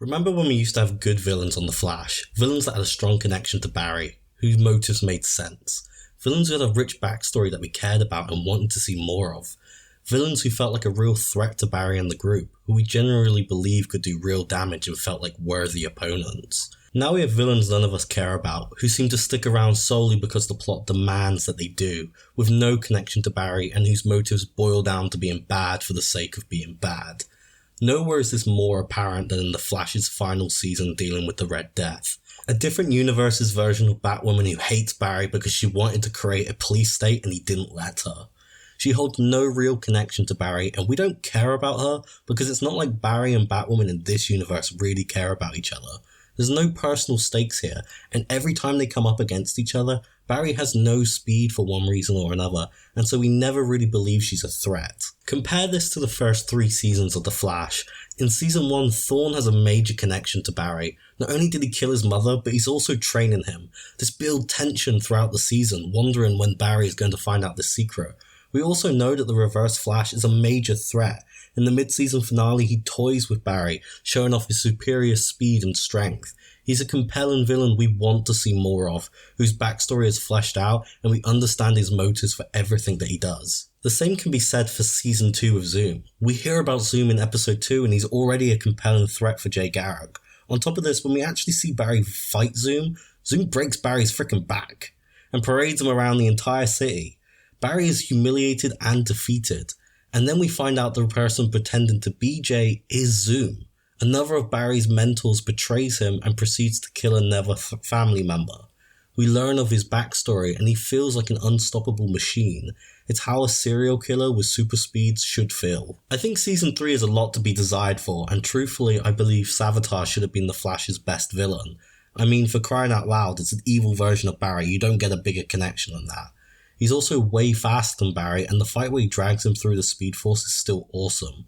Remember when we used to have good villains on The Flash? Villains that had a strong connection to Barry, whose motives made sense. Villains who had a rich backstory that we cared about and wanted to see more of. Villains who felt like a real threat to Barry and the group, who we generally believed could do real damage and felt like worthy opponents. Now we have villains none of us care about, who seem to stick around solely because the plot demands that they do, with no connection to Barry and whose motives boil down to being bad for the sake of being bad. Nowhere is this more apparent than in The Flash's final season dealing with the Red Death. A different universe's version of Batwoman who hates Barry because she wanted to create a police state and he didn't let her. She holds no real connection to Barry and we don't care about her because it's not like Barry and Batwoman in this universe really care about each other. There's no personal stakes here, and every time they come up against each other, Barry has no speed for one reason or another, and so we never really believe she's a threat. Compare this to the first 3 seasons of The Flash. In Season 1, Thorne has a major connection to Barry. Not only did he kill his mother, but he's also training him. This builds tension throughout the season, wondering when Barry is going to find out the secret. We also know that the Reverse Flash is a major threat. In the mid-season finale, he toys with Barry, showing off his superior speed and strength. He's a compelling villain we want to see more of, whose backstory is fleshed out and we understand his motives for everything that he does. The same can be said for Season 2 of Zoom. We hear about Zoom in Episode 2 and he's already a compelling threat for Jay Garrick. On top of this, when we actually see Barry fight Zoom, Zoom breaks Barry's frickin' back and parades him around the entire city. Barry is humiliated and defeated. And then we find out the person pretending to be Jay is Zoom. Another of Barry's mentors betrays him and proceeds to kill another family member. We learn of his backstory and he feels like an unstoppable machine. It's how a serial killer with super speeds should feel. I think Season 3 is a lot to be desired for, and truthfully I believe Savitar should have been the Flash's best villain. I mean, for crying out loud, it's an evil version of Barry, you don't get a bigger connection than that. He's also way faster than Barry, and the fight where he drags him through the Speed Force is still awesome.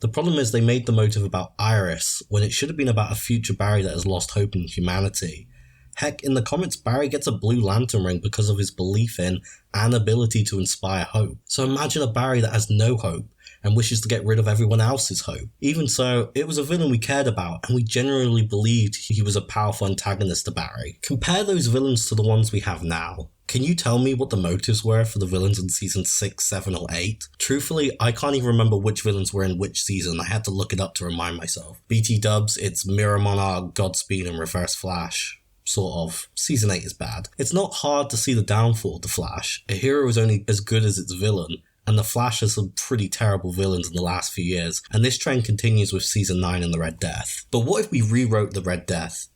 The problem is they made the motive about Iris, when it should have been about a future Barry that has lost hope in humanity. Heck, in the comics, Barry gets a Blue Lantern ring because of his belief in and ability to inspire hope. So imagine a Barry that has no hope and wishes to get rid of everyone else's hope. Even so, it was a villain we cared about, and we genuinely believed he was a powerful antagonist to Barry. Compare those villains to the ones we have now. Can you tell me what the motives were for the villains in Season 6, 7 or 8? Truthfully, I can't even remember which villains were in which season. I had to look it up to remind myself. BT dubs, it's Mirror Monarch, Godspeed and Reverse Flash. Sort of. Season 8 is bad. It's not hard to see the downfall of the Flash. A hero is only as good as its villain, and the Flash has some pretty terrible villains in the last few years, and this trend continues with Season 9 and the Red Death. But what if we rewrote the Red Death?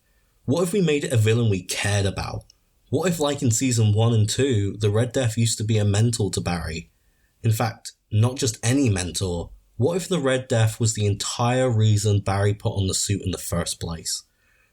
What if we made it a villain we cared about? What if, like in Season 1 and 2, the Red Death used to be a mentor to Barry? In fact, not just any mentor. What if the Red Death was the entire reason Barry put on the suit in the first place?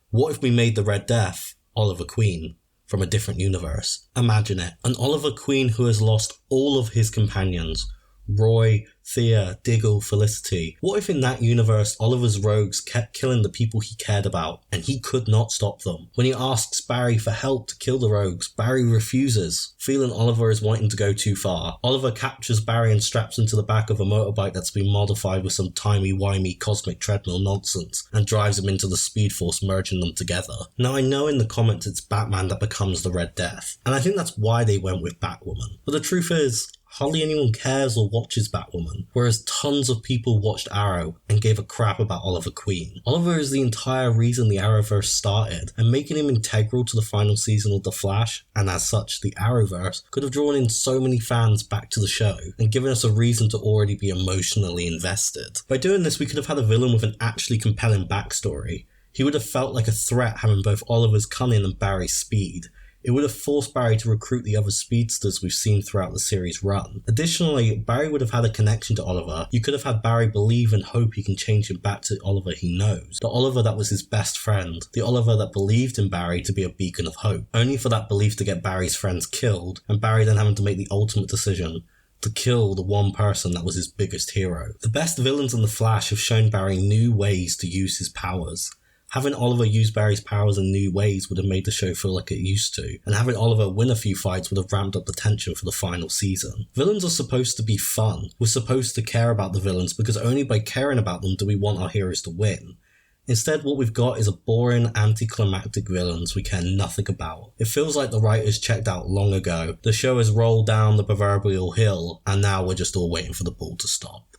What if we made the Red Death Oliver Queen from a different universe? Imagine it. An Oliver Queen who has lost all of his companions. Roy, Thea, Diggle, Felicity. What if in that universe Oliver's rogues kept killing the people he cared about and he could not stop them? When he asks Barry for help to kill the rogues, Barry refuses, feeling Oliver is wanting to go too far. Oliver captures Barry and straps him to the back of a motorbike that's been modified with some timey-wimey cosmic treadmill nonsense and drives him into the Speed Force, merging them together. Now I know in the comments it's Batman that becomes the Red Death, and I think that's why they went with Batwoman. But the truth is, hardly anyone cares or watches Batwoman, whereas tons of people watched Arrow and gave a crap about Oliver Queen. Oliver is the entire reason the Arrowverse started, and making him integral to the final season of The Flash, and as such the Arrowverse, could have drawn in so many fans back to the show and given us a reason to already be emotionally invested. By doing this, we could have had a villain with an actually compelling backstory. He would have felt like a threat having both Oliver's cunning and Barry's speed. It would have forced Barry to recruit the other speedsters we've seen throughout the series run. Additionally, Barry would have had a connection to Oliver. You could have had Barry believe and hope he can change him back to Oliver he knows. The Oliver that was his best friend. The Oliver that believed in Barry to be a beacon of hope. Only for that belief to get Barry's friends killed, and Barry then having to make the ultimate decision to kill the one person that was his biggest hero. The best villains in The Flash have shown Barry new ways to use his powers. Having Oliver use Barry's powers in new ways would have made the show feel like it used to, and having Oliver win a few fights would have ramped up the tension for the final season. Villains are supposed to be fun. We're supposed to care about the villains because only by caring about them do we want our heroes to win. Instead, what we've got is a boring, anticlimactic villains we care nothing about. It feels like the writers checked out long ago, the show has rolled down the proverbial hill, and now we're just all waiting for the ball to stop.